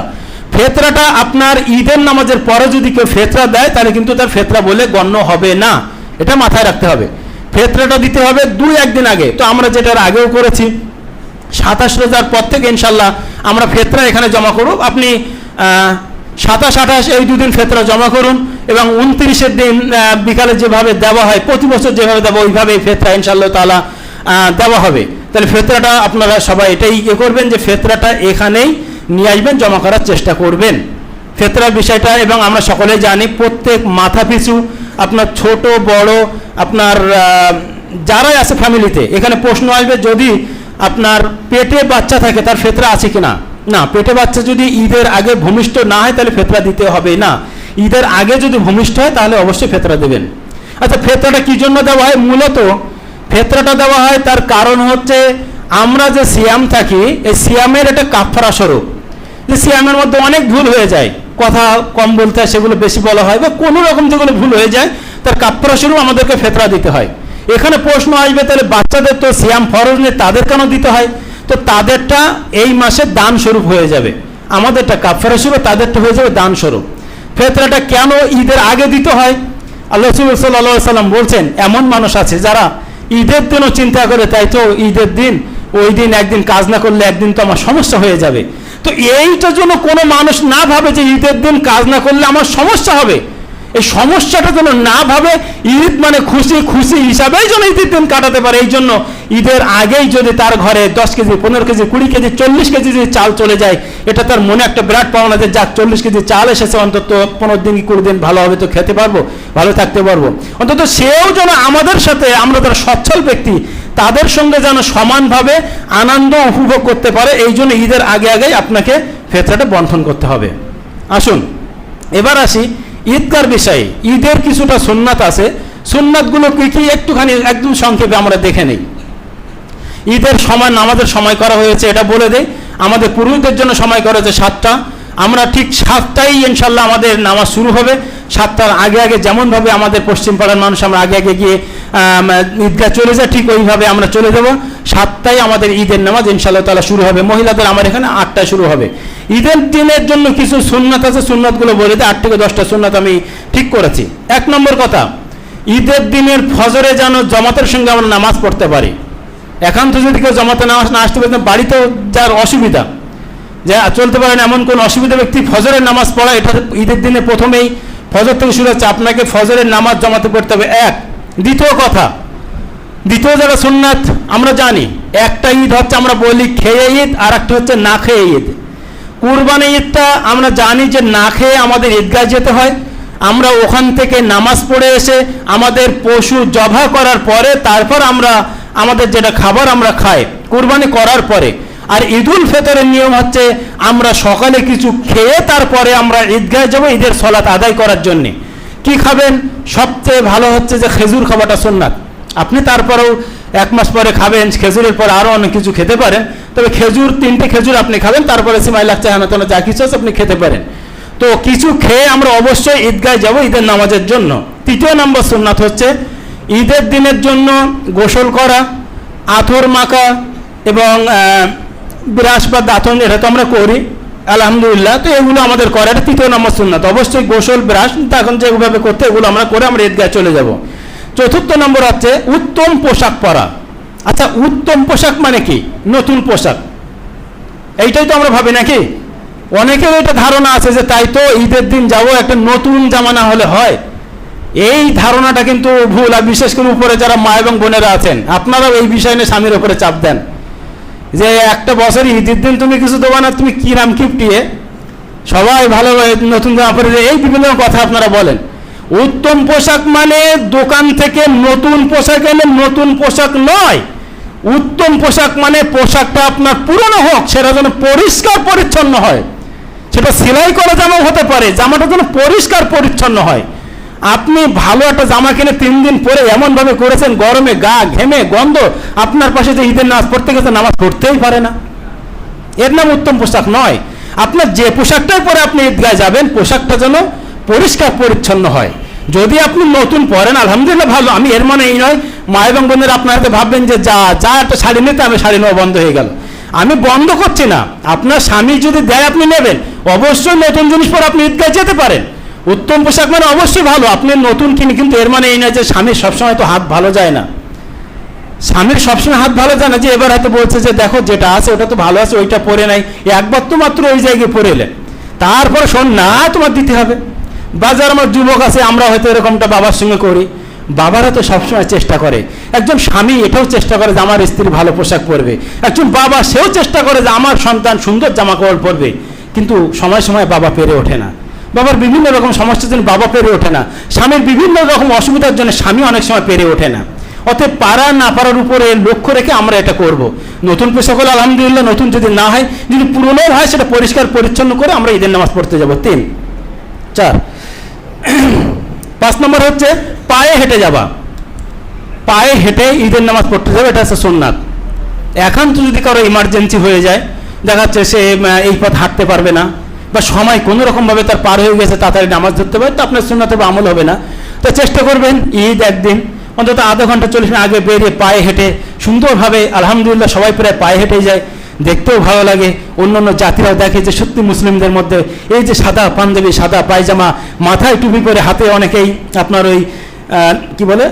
ফেতরাটা আপনার ঈদের নামাজের পরে যদি কেউ ফেতরা দেয় তাহলে কিন্তু তার ফেতরা বলে গণ্য হবে না, এটা মাথায় রাখতে হবে। ফেতরাটা দিতে হবে 2-1 দিন আগে। তো আমরা যেটার আগেও করেছি, 27 রোজার পর থেকে ইনশাল্লাহ আমরা ফেতরা এখানে জমা করব। আপনি 27-28 এই 2 দিন ফেতরা জমা করুন, এবং 29-এর দিন বিকালে যেভাবে দেওয়া হয় প্রতি বছর যেভাবে দেবো ওইভাবে ফেতরা ইনশাআল্লাহ তাআলা দেওয়া হবে। তাহলে ফেতরাটা আপনারা সবাই এটাই করবেন যে ফেতরাটা এখানেই নিয়ে আসবেন, জমা করার চেষ্টা করবেন ফেতরার বিষয়টা। এবং আমরা সকলেই জানি প্রত্যেক মাথা পিছু আপনার ছোট বড় আপনার যারাই আছে ফ্যামিলিতে, এখানে প্রশ্ন আসবে যদি আপনার পেটে বাচ্চা থাকে তার ফিতরা আছে কিনা। না, পেটে বাচ্চা যদি ঈদের আগে ভূমিষ্ঠ না হয় তাহলে ফিতরা দিতে হবে না। ঈদের আগে যদি ভূমিষ্ঠ হয় তাহলে অবশ্যই ফিতরা দেবেন। আচ্ছা, ফিতরাটা কি জন্য দেওয়া হয়? মূলত ফিতরাটা দেওয়া হয় তার কারণ হচ্ছে আমরা যে সিয়াম থাকি, এই সিয়ামের একটা কাফারা স্বরূপ। যে সিয়ামের মধ্যে অনেক ভুল হয়ে যায়, কথা কম বলতে হয়, সেগুলো বেশি বলা হয়, বা কোনো রকম যেগুলো ভুল হয়ে যায় তার কাফারা স্বরূপ আমাদেরকে ফিতরা দিতে হয়। এখানে প্রশ্ন আসবে তাহলে বাচ্চাদের তো সিয়াম ফরজ নেই, তাদের কেন দিতে হয়? তো তাদেরটা এই মাসে দান স্বরূপ হয়ে যাবে, আমাদেরটা কাফারা স্বরূপ, তাদেরটা হয়ে যাবে দান স্বরূপ। ফিতরাটা কেন ঈদের আগে দিতে হয়? আল্লাহ রাসূল সাল্লাল্লাহু আলাইহি ওয়াসাল্লাম বলছেন, এমন মানুষ আছে যারা ঈদের দিনও চিন্তা করে, তাই তো ঈদের দিন ওই দিন একদিন কাজ না করলে একদিন তো আমার সমস্যা হয়ে যাবে। তো এইটার জন্য কোনো মানুষ না ভাবে যে ঈদের দিন কাজ না করলে আমার সমস্যা হবে, এই সমস্যাটা যেন না ভাবে, ঈদ মানে খুশি খুশি হিসাবেই যেন ঈদের দিন কাটাতে পারে। এই জন্য ঈদের আগেই যদি তার ঘরে 10 কেজি 15 কেজি 20 কেজি 40 কেজি যদি চাল চলে যায়, এটা তার মনে একটা বিরাট পাওনা যে যাক 40 কেজি চাল এসেছে, অন্তত 15 দিন 20 দিন ভালো হবে, তো খেতে পারবো, ভালো থাকতে পারবো। অন্তত সেও যেন আমাদের সাথে, আমরা যারা সচ্ছল ব্যক্তি তাদের সঙ্গে যেন সমানভাবে আনন্দ উপভোগ করতে পারে, এই জন্য ঈদের আগে আগেই আপনাকে ফিতরাটা বন্টন করতে হবে। আসুন এবার আসি ঈদগার বিষয়ে। ঈদের কিছুটা সুন্নাত আছে, সুন্নাতগুলো কি কি একটুখানি একদম সংক্ষেপে আমরা দেখে নেই। ঈদের সময় নামাজের সময় করা হয়েছে, এটা বলে দেই। আমাদের পুরুষদের জন্য সময় করা হয়েছে 7টা, আমরা ঠিক 7টায় ইনশাল্লাহ আমাদের নামাজ শুরু হবে। 7টার আগে আগে যেমনভাবে আমাদের পশ্চিম পাড়ার মানুষ আমরা আগে আগে গিয়ে ঈদগাহ চলে যায়, ঠিক ওইভাবে আমরা চলে যাব। 7টায় আমাদের ঈদের নামাজ ইনশাআল্লাহ তাআলা শুরু হবে। মহিলাদের আমার এখানে 8টায় শুরু হবে। ঈদের দিনের জন্য কিছু সুন্নাত আছে, সুন্নাতগুলো বলে দিই। 8 থেকে 10টা সুন্নাত আমি ঠিক করেছি। 1 নম্বর কথা, ঈদের দিনের ফজরে যেন জামাতের সঙ্গে আমরা নামাজ পড়তে পারি। একান্ত যদি কেউ জামাতে নামাজ না আসতে পারে, বাড়িতেও যার অসুবিধা, যে চলতে পারেন এমন কোন অসুবিধা ব্যক্তি ফজরের নামাজ পড়া, এটা ঈদের দিনে প্রথমেই ফজর থেকে শুরু হচ্ছে, আপনাকে ফজরের নামাজ জামাতে পড়তে হবে। দ্বিতীয় কথা, দ্বিতীয় যারা সুন্নাত আমরা জানি, একটা ঈদ হচ্ছে আমরা বলি খেয়ে ঈদ, আর একটা হচ্ছে না খেয়ে ঈদ। কুরবানি ঈদটা আমরা জানি যে না খেয়ে আমাদের ঈদগাহ যেতে হয়, আমরা ওখান থেকে নামাজ পড়ে এসে আমাদের পশু জবাহ করার পরে তারপর আমরা আমাদের যেটা খাবার আমরা খাই কুরবানি করার পরে। আর ঈদুল ফিতরের নিয়ম হচ্ছে আমরা সকালে কিছু খেয়ে তারপরে আমরা ঈদগাহে যাব ঈদের সালাত আদায় করার জন্যে। কি খাবেন? সবচেয়ে ভালো হচ্ছে যে খেজুর খাওয়াটা সুন্নাত। আপনি তারপরেও 1 মাস পরে খাবেন, খেজুরের পরে আরও অনেক কিছু খেতে পারেন, তবে খেজুর 3টে খেজুর আপনি খাবেন, তারপরে সিমাই লাগছে হানাতনা যা কিছু আছে আপনি খেতে পারেন। তো কিছু খেয়ে আমরা অবশ্যই ঈদগাহে যাব ঈদের নামাজের জন্য। 3য় নম্বর সুন্নাত হচ্ছে ঈদের দিনের জন্য গোসল করা, আতর মাখা এবং ব্রাশ বা দাঁতন, এটা তো আমরা করি আলহামদুলিল্লাহ। তো এগুলো আমাদের করা, এটা 3য় নম্বর সুন্নাত। অবশ্যই গোসল ব্রাশ এখন যেভাবে করতে এগুলো আমরা করে আমরা ঈদগাহে চলে যাব। 4র্থ নম্বর হচ্ছে উত্তম পোশাক পরা। আচ্ছা, উত্তম পোশাক মানে কি? নতুন পোশাক, এইটাই তো আমরা ভাবি নাকি? অনেকের এটা ধারণা আছে যে তাই তো ঈদের দিন যাব, একটা নতুন জামা না হলে হয়। এই ধারণাটা কিন্তু ভুল। আর বিশেষ করে উপরে যারা মা এবং বোনেরা আছেন, আপনারাও এই বিষয় নিয়ে স্বামীর উপরে চাপ দেন যে একটা বছর ঈদের দিন তুমি কিছু দেবো না, তুমি কি নাম কিপটিয়ে সবাই ভালো নতুন জামা পরে, এই বিভিন্ন কথা আপনারা বলেন। উত্তম পোশাক মানে দোকান থেকে নতুন পোশাক এনে নতুন পোশাক নয়। উত্তম পোশাক মানে পোশাকটা আপনার পুরনো হোক, সেটা যেন পরিষ্কার পরিচ্ছন্ন হয়। সেটা সেলাই করা জামাও হতে পারে, জামাটা যেন পরিষ্কার পরিচ্ছন্ন হয়। আপনি ভালো একটা জামা কিনে 3 দিন পরে এমনভাবে করেছেন, গরমে গা ঘেমে গন্ধ, আপনার পাশে যে ঈদের নামাজ পড়তে গেছে নামাজ পড়তেই পারে না, এর নাম উত্তম পোশাক নয়। আপনার যে পোশাকটাই পরে আপনি ঈদগাহে যাবেন, পোশাকটা যেন পরিষ্কার পরিচ্ছন্ন হয়। যদি আপনি নতুন পরেন আলহামদুলিল্লাহ ভালো, আমি এর মানে এই নয় মা এবং বোনের আপনারা তো ভাববেন যে যা একটা শাড়ি নিতে আমি শাড়ি নেওয়া বন্ধ হয়ে গেল। আমি বন্ধ করছি না, আপনার স্বামী যদি দেয় আপনি নেবেন, অবশ্যই নতুন জিনিস পরে আপনি ঈদগাহে যেতে পারেন। উত্তম পোশাক মানে অবশ্যই ভালো, আপনি নতুন কিনে, কিন্তু এর মানে এই নয় যে স্বামীর সবসময় তো হাত ভালো যায় না। স্বামীর সবসময় হাত ভালো যায় না, যে এবার হয়তো বলছে যে দেখো যেটা আছে ওটা তো ভালো আছে, ওইটা পরে নাই, একবার তো মাত্র ওই জায়গায় পরে এলেন, তারপরে শোন না তোমার দিতে হবে। বাজার আমার যুবক আছে, আমরা হয়তো এরকমটা বাবার সঙ্গে করি। বাবারা তো সবসময় চেষ্টা করে, একজন স্বামী এটাও চেষ্টা করে যে আমার স্ত্রী ভালো পোশাক পরবে, একজন বাবা সেও চেষ্টা করে যে আমার সন্তান সুন্দর জামা কাপড় পরবে, কিন্তু সময় সময় বাবা পেরে ওঠে না। বাবার বিভিন্ন রকম সমস্যার জন্য বাবা পেরে ওঠে না, স্বামীর বিভিন্ন রকম অসুবিধার জন্য স্বামী অনেক সময় পেরে ওঠে না। অতএব পারা না পারার উপরে লক্ষ্য রেখে আমরা এটা করব। নতুন পোশাক হলে আলহামদুলিল্লাহ, নতুন যদি না হয়, যদি পুরনো হয় সেটা পরিষ্কার পরিচ্ছন্ন করে আমরা ঈদের নামাজ পড়তে যাব। 3, 4, 5 নম্বর হচ্ছে পায়ে হেঁটে যাওয়া। পায়ে হেঁটে ঈদের নামাজ পড়তে যাবে, এটা হচ্ছে সুন্নাত। একান্ত যদি কারো ইমার্জেন্সি হয়ে যায়, দেখা যাচ্ছে সে এই পথ হাঁটতে পারবে না বা সময় কোনো রকমভাবে তার পার হয়ে গেছে, তাড়াতাড়ি নামাজ ধরতে পারে, তো আপনার সুন্নাতে বা আমল হবে না। তো চেষ্টা করবেন ঈদ একদিন অন্তত আধা ঘন্টা 40 মিনিট আগে বেরিয়ে পায়ে হেঁটে সুন্দরভাবে, আলহামদুলিল্লাহ সবাই প্রায় পায়ে হেঁটেই যায়, দেখতেও ভালো লাগে। অন্য অন্য জাতিরাও দেখে যে সত্যি মুসলিমদের মধ্যে এই যে সাদা পাঞ্জাবি, সাদা পায়জামা, মাথায় টুপি করে, হাতে অনেকেই আপনার ওই কি বলে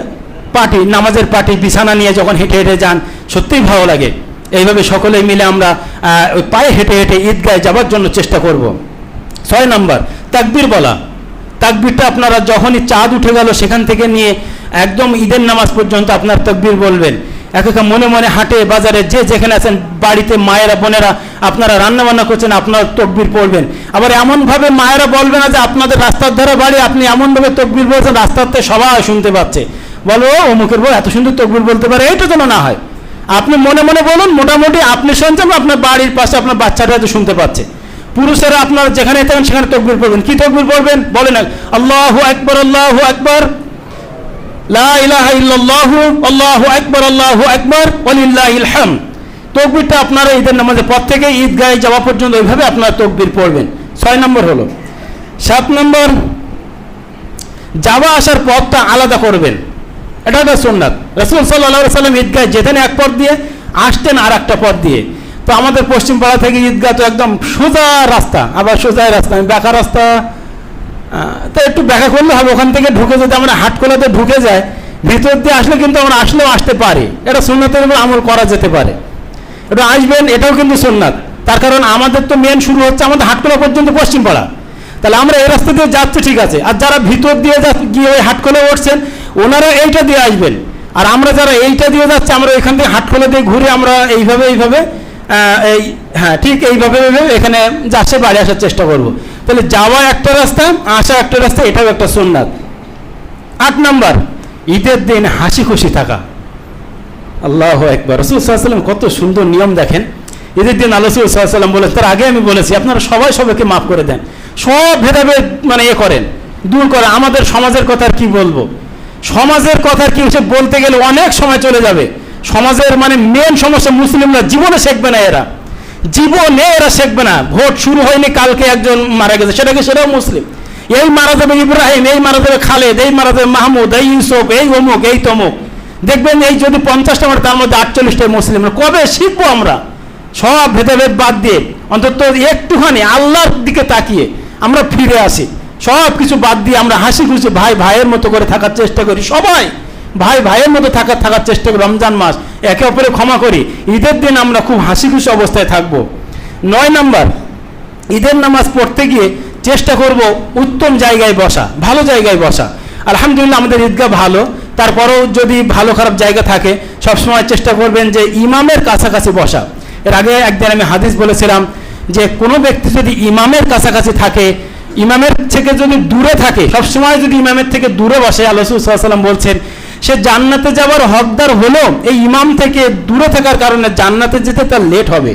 পাটি, নামাজের পাটি, বিছানা নিয়ে যখন হেঁটে হেঁটে যান, সত্যিই ভালো লাগে। এইভাবে সকলেই মিলে আমরা ওই পায়ে হেঁটে হেঁটে ঈদগাহে যাওয়ার জন্য চেষ্টা করব। 6 নম্বর তাকবীর বলা। তাকবীরটা আপনারা যখনই চাঁদ উঠে গেল সেখান থেকে নিয়ে একদম ঈদের নামাজ পর্যন্ত আপনার তাকবীর বলবেন। একা মনে মনে হাটে বাজারে যে যেখানে আছেন, বাড়িতে মায়েরা বোনেরা আপনারা রান্না বান্না করছেন, আপনার তাকবীর পড়বেন। আবার এমনভাবে মায়েরা বলবে না যে আপনাদের রাস্তার ধারে বাড়ি, আপনি এমনভাবে তাকবীর বলছেন রাস্তাতে সবাই শুনতে পাচ্ছে, বলো অমুকের বউ এত সুন্দর তাকবীর বলতে পারে, এটা যেন না হয়। আপনি মনে মনে বলুন, মোটামুটি আপনি শুনছেন, আপনার বাড়ির পাশে আপনার বাচ্চাটা হয়তো শুনতে পাচ্ছে। পুরুষেরা আপনারা যেখানে থাকেন সেখানে তাকবীর পড়বেন। কি তাকবীর পড়বেন বলেন? আল্লাহু আকবার, আল্লাহু আকবার, লা ইলাহা ইল্লাল্লাহু, আল্লাহু আকবার, আল্লাহু আকবার, ওয়ালিল্লাহিল হামদ। তাকবীরটা আপনারা ঈদের নামাজের পর থেকে ঈদগাহে যাওয়া পর্যন্ত ওইভাবে আপনারা তাকবীর পড়বেন। 6 নম্বর হলো। 7 নম্বর যাওয়া আসার পথটা আলাদা করবেন। এটা একটা সুন্নাত। রাসূল সাল্লাল্লাহু আলাইহি ওয়াসাল্লাম ঈদগাহে যেতেন এক পথ দিয়ে, আসতেন আর একটা পথ দিয়ে। তো আমাদের পশ্চিম পাড়া থেকে ঈদগাহ তো একদম সোজা রাস্তা, আবার সোজা রাস্তা, বাঁকা রাস্তা, তো একটু ব্যাখ্যা করলে হবে। ওখান থেকে ঢুকে যদি আমরা হাটখোলাতে ঢুকে যাই, ভিতর দিয়ে আসলে কিন্তু আমরা আসলেও আসতে পারি, এটা সুন্নাতের উপর আমল করা যেতে পারে। এটা আসবেন, এটাও কিন্তু সুন্নাত। তার কারণ আমাদের তো মেন শুরু হচ্ছে আমাদের হাটখোলা পর্যন্ত পশ্চিম পাড়া, তাহলে আমরা এই রাস্তা দিয়ে যাচ্ছি ঠিক আছে। আর যারা ভিতর দিয়ে গিয়ে ওই হাটখোলা উঠছেন ওনারা এইটা দিয়ে আসবেন, আর আমরা যারা এইটা দিয়ে যাচ্ছি আমরা এখান থেকে হাটখোলা দিয়ে ঘুরে আমরা এইভাবে এই হ্যাঁ ঠিক এইভাবে এখানে যাচ্ছে বাড়ি আসার চেষ্টা করব। তাহলে যাওয়া একটা রাস্তা, আসা একটা রাস্তা, এটাও একটা সুন্নাত। 8 নম্বর ঈদের দিন হাসি খুশি থাকা। আল্লাহু আকবার। রাসূল সাল্লাল্লাহু আলাইহি ওয়াসাল্লাম কত সুন্দর নিয়ম দেখেন। ঈদের দিন আল্লাহ রাসূল সাল্লাল্লাহু আলাইহি ওয়াসাল্লাম বলেন, তার আগে আমি বলেছি আপনারা সবাই সবাইকে মাফ করে দেন, সব ভেদাভেদ মানে করেন, দূর করে। আমাদের সমাজের কথা আর কি বলবো, সমাজের কথা কি হচ্ছে বলতে গেলে অনেক সময় চলে যাবে। সমাজের মানে মেন সমস্যা মুসলিমরা জীবনে শিখবে না, জীবনে এরা শিখবে না। ভোট শুরু হয়নি, কালকে একজন মারা গেছে, সেটাও মুসলিম। এই মারা যাবে ইব্রাহিম, এই মারা যাবে খালেদ, এই মারা যাবে মাহমুদ, এই ইউসুফ, এই অমুক, এই তমুক। দেখবেন এই যদি 50টা মারে তার মধ্যে 48টাই মুসলিম। কবে শিখবো আমরা? সব ভেদাভেদ বাদ দিয়ে অন্তত একটুখানি আল্লাহর দিকে তাকিয়ে আমরা ফিরে আসি। সব কিছু বাদ দিয়ে আমরা হাসি খুশি ভাই ভাইয়ের মতো করে থাকার চেষ্টা করি। সবাই ভাই ভাইয়ের মতো থাকার চেষ্টা করি। রমজান মাস একে অপরে ক্ষমা করি। ঈদের দিন আমরা খুব হাসি খুশি অবস্থায় থাকবো। 9 নম্বর ঈদের নামাজ পড়তে গিয়ে চেষ্টা করব উত্তম জায়গায় বসা, ভালো জায়গায় বসা। আলহামদুলিল্লাহ আমাদের ঈদগাহ ভালো, তারপরেও যদি ভালো খারাপ জায়গা থাকে সবসময় চেষ্টা করবেন যে ইমামের কাছাকাছি বসা। এর আগে একদিন আমি হাদিস বলেছিলাম যে কোনো ব্যক্তি যদি ইমামের কাছাকাছি থাকে, ইমামের থেকে যদি দূরে থাকে, সবসময় যদি ইমামের থেকে দূরে বসে, আল্লাহ রাসূল সাল্লাল্লাহু আলাইহি ওয়াসাল্লাম বলছেন সে জান্নাতে যাওয়ার হকদার হলো এই ইমাম থেকে দূরে থাকার কারণে জান্নাতে যেতে তার লেট হবে।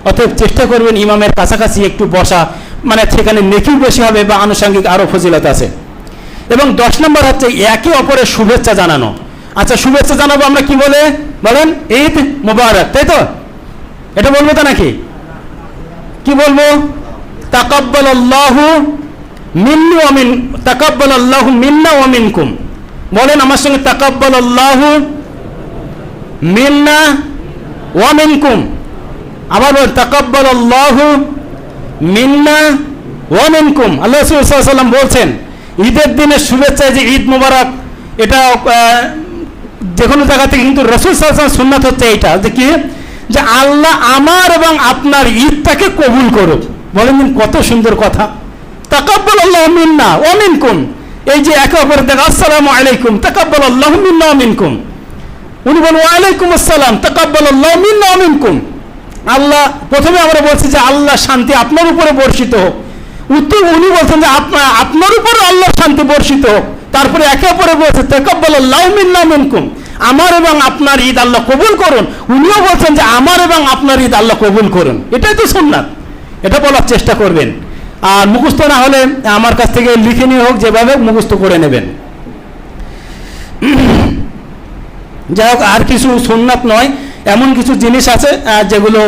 অতএব চেষ্টা করবেন ইমামের কাছাকাছি একটু বসা, মানে সেখানে নেকিও বেশি হবে বা আনুষঙ্গিক আরও ফজিলত আছে। এবং 10 নম্বর হচ্ছে একে অপরের শুভেচ্ছা জানানো। আচ্ছা, শুভেচ্ছা জানাবো আমরা কি বলে বলেন? ঈদ মুবারক, তাই তো? এটা বলবো তো নাকি? কি বলবো? তাকাব্বালাল্লাহু মিন্নি ওয়া মিন তাকাব্বালাল্লাহু মিন্না ওয়া মিনকুম। বলেন আমার সঙ্গে, তাকাব্বালাল্লাহু মিন্না ওয়া মিনকুম। আবার বলেন তাকাব্বালাল্লাহু মিন্না ওয়া মিনকুম। আল্লাহ রাসূল সাল্লাল্লাহু আলাইহি ওয়াসাল্লাম বলছেন ঈদের দিনের শুভেচ্ছা যে ঈদ মুবারক, এটা যে কোনো জায়গা থেকে, কিন্তু রাসূল সাল্লাল্লাহু আলাইহি ওয়াসাল্লাম সুন্নাত হচ্ছে এইটা যে কি, যে আল্লাহ আমার এবং আপনার ঈদটাকে কবুল করুক। বলেন কত সুন্দর কথা। তাকাব্বালাল্লাহু মিন্না ওয়া মিনকুম, এই যে একে অপরের দেখা আসসালামু আলাইকুম, তাকাব্বালাল্লাহু মিন্না ওয়া মিনকুম। উনি বলেন ওয়া আলাইকুম আসসালাম, তাকাব্বালাল্লাহু মিন্না ওয়া মিনকুম। আল্লাহ প্রথমে আমরা বলছি যে আল্লাহ শান্তি আপনার উপরে বর্ষিত হোক, উত্তর উনি বলছেন যে আপনার উপরে আল্লাহর শান্তি বর্ষিত হোক। তারপরে একে অপরে বলছে তাকাব্বালাল্লাহু মিন্না মিনকুম, আমার এবং আপনার ঈদ আল্লাহ কবুল করুন। উনিও বলছেন যে আমার এবং আপনার ঈদ আল্লাহ কবুল করুন। এটাই তো সুন্নাত, এটা বলার চেষ্টা করবেন। আর মুখস্থ না হলে আমার কাছ থেকে লিখে নিয়ে হোক, যেভাবে মুখস্থ করে নেবেন। যাই হোক, আর কিছু সুন্নাত নয়, এমন কিছু জিনিস আছে যেগুলো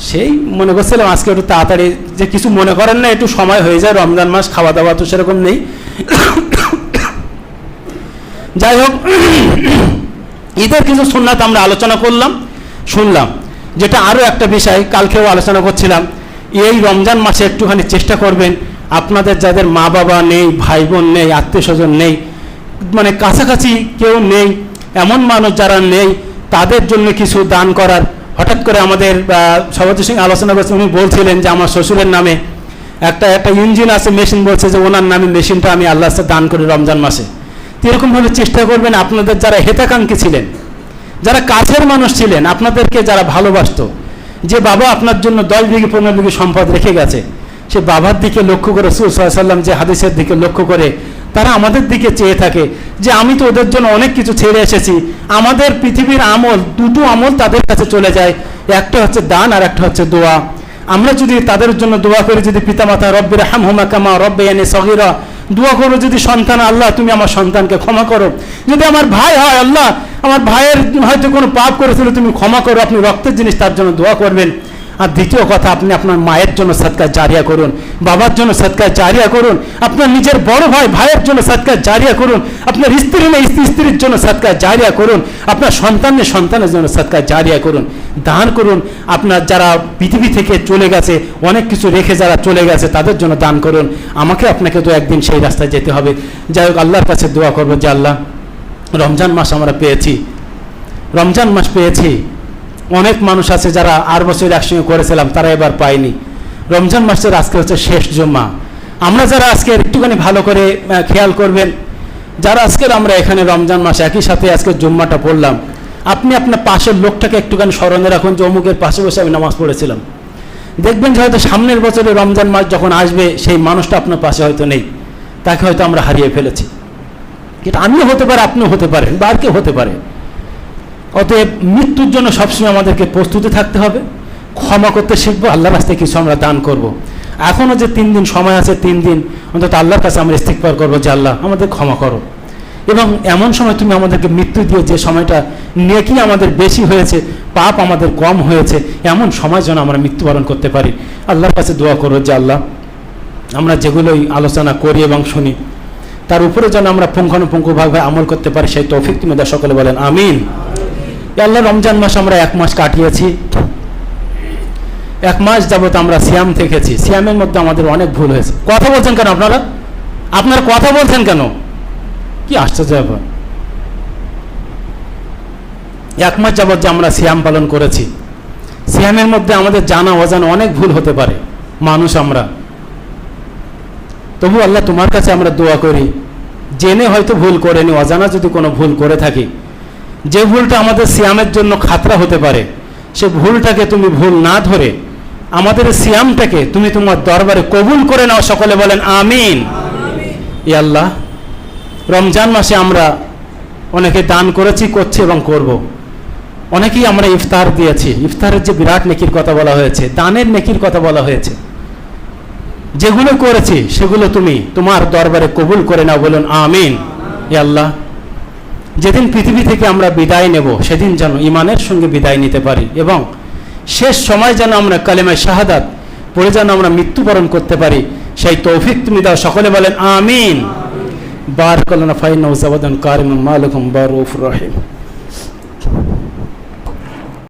সেই মনে করছিলাম আজকে একটু তাড়াতাড়ি, যে কিছু মনে করেন না, একটু সময় হয়ে যায়, রমজান মাস, খাওয়া দাওয়া তো সেরকম নেই। যাই হোক, ঈদের কিছু সুন্নাত আমরা আলোচনা করলাম, শুনলাম। যেটা আরও একটা বিষয় কালকেও আলোচনা করছিলাম, এই রমজান মাসে একটুখানি চেষ্টা করবেন আপনাদের যাদের মা বাবা নেই, ভাই বোন নেই, আত্মীয় স্বজন নেই, মানে কাছাকাছি কেউ নেই, এমন মানুষ যারা নেই, তাদের জন্য কিছু দান করার। হঠাৎ করে আমাদের সভাপতির সঙ্গে আলোচনা করছে, উনি বলছিলেন যে আমার শ্বশুরের নামে একটা ইঞ্জিন আছে, মেশিন, বলছে যে ওনার নামে মেশিনটা আমি আল্লাহর কাছে দান করি রমজান মাসে। এরকমভাবে চেষ্টা করবেন আপনাদের যারা হেতাকাঙ্ক্ষী ছিলেন, যারা কাছের মানুষ ছিলেন, আপনাদেরকে যারা ভালোবাসতো, যে বাবা আপনার জন্য 10 বিঘি 15 বিঘি সম্পদ রেখে গেছে, সে বাবার দিকে লক্ষ্য করে রাসূল সাল্লাল্লাহু আলাইহি ওয়াসাল্লাম যে হাদিসের দিকে লক্ষ্য করে তারা আমাদের দিকে চেয়ে থাকে যে আমি তো ওদের জন্য অনেক কিছু ছেড়ে এসেছি। আমাদের পৃথিবীর আমল, দুটো আমল তাদের কাছে চলে যায়, একটা হচ্ছে দান আর একটা হচ্ছে দোয়া। আমরা যদি তাদের জন্য দোয়া করি, যদি পিতামাতা রব্বির হামহুমা কামা রব্বায়ানি সগীরা, দোয়া করো যদি সন্তান, আল্লাহ তুমি আমার সন্তানকে ক্ষমা করো। যদি আমার ভাই হয়, আল্লাহ আমার ভাইয়ের হয়তো কোনো পাপ করেছিল, তুমি ক্ষমা করো, আপনি রক্তের জিনিস, তার জন্য দোয়া করবেন। আর দ্বিতীয় কথা, আপনি আপনার মায়ের জন্য সদকা জারিয়া করুন, বাবার জন্য সদকা জারিয়া করুন, আপনার নিজের বড় ভাইয়ের জন্য সদকা জারিয়া করুন, আপনার স্ত্রীর জন্য সদকা জারিয়া করুন, আপনার সন্তানের জন্য সদকা জারিয়া করুন, দান করুন। আপনার যারা পৃথিবী থেকে চলে গেছে, অনেক কিছু রেখে যারা চলে গেছে, তাদের জন্য দান করুন। আমাকে আপনাকে তো একদিন সেই রাস্তায় যেতে হবে। যাই হোক, আল্লাহর কাছে দোয়া করবো যে আল্লাহ, রমজান মাস আমরা পেয়েছি, রমজান মাস পেয়েছি। অনেক মানুষ আছে যারা 8 বছর একসঙ্গে করেছিলাম, তারা এবার পায়নি। রমজান মাসের আজকে হচ্ছে শেষ জুম্মা। আমরা যারা আজকে একটুখানি ভালো করে খেয়াল করবেন, যারা আজকের আমরা এখানে রমজান মাস একই সাথে আজকে জুম্মাটা পড়লাম, আপনি আপনার পাশের লোকটাকে একটুখানি স্মরণে রাখুন যে অমুকের পাশে বসে আমি নামাজ পড়েছিলাম। দেখবেন যে হয়তো সামনের বছরে রমজান মাস যখন আসবে, সেই মানুষটা আপনার পাশে হয়তো নেই, তাকে হয়তো আমরা হারিয়ে ফেলেছি। এটা আমিও হতে পারে, আপনিও হতে পারেন, বা আর কেউ হতে পারে। অতএব মৃত্যুর জন্য সবসময় আমাদেরকে প্রস্তুতি থাকতে হবে, ক্ষমা করতে শিখবো, আল্লাহর রাস্তায় কিছু আমরা দান করব। এখনও যে 3 দিন সময় আছে, 3 দিন অন্তত আল্লাহর কাছে আমরা ইস্তিগফার করবো যে আল্লাহ আমাদের ক্ষমা করো। এবং এমন সময় তুমি আমাদেরকে মৃত্যু দিয়ে, যে সময়টা নেকি আমাদের বেশি হয়েছে, পাপ আমাদের কম হয়েছে, এমন সময় যেন আমরা মৃত্যুবরণ করতে পারি। আল্লাহর কাছে দোয়া করো যে আল্লাহ, আমরা যেগুলোই আলোচনা করি এবং শুনি, তার উপরে যেন আমরা পুঙ্খানুপুঙ্খভাবে আমল করতে পারি, সেই তৌফিক তুমি দাও। সকলে বলেন আমিন। আল্লাহ, রমজান মাস আমরা 1 মাস কাটিয়েছি, 1 মাস যাবত আমরা সিয়াম থেকেছি। সিয়ামের মধ্যে আমাদের অনেক ভুল হয়েছে। কথা বলছেন কেন আপনারা কথা বলছেন কেন? কি আশ্চর্য ব্যাপার! 1 মাস যাবত যে আমরা সিয়াম পালন করেছি, সিয়ামের মধ্যে আমাদের জানা অজানা অনেক ভুল হতে পারে, মানুষ আমরা। তবু আল্লাহ, তোমার কাছে আমরা দোয়া করি, জেনে হয়তো ভুল করেনি, অজানা যদি কোনো ভুল করে থাকি, যে ভুলটা আমাদের সিয়ামের জন্য খাতরা হতে পারে, সে ভুলটাকে তুমি ভুল না ধরে আমাদের সিয়ামটাকে তুমি তোমার দরবারে কবুল করে নাও। সকলে বলেন আমিন। ই আল্লাহ, রমজান মাসে আমরা অনেকে দান করেছি, করছি এবং করব। অনেকেই আমরা ইফতার দিয়েছি। ইফতারের যে বিরাট নেকির কথা বলা হয়েছে, দানের নেকির কথা বলা হয়েছে, যেগুলো করেছি সেগুলো তুমি তোমার দরবারে কবুল করে নাও। বলুন আমিন। ই আল্লাহ, যেদিন পৃথিবী থেকে আমরা বিদায় নেব, সেদিন যেন ঈমানের সঙ্গে বিদায় নিতে পারি, এবং শেষ সময় যেন আমরা কালেমায়ে শাহাদাত পড়ে যেন আমরা মৃত্যুবরণ করতে পারি, সেই তৌফিক তুমি দাও। সকলে বলেন আমিন। বারাকাল্লাহু ফিকুম ওয়া জাওয়াদান কারিমান মালাকুম বারুফুর রহিম।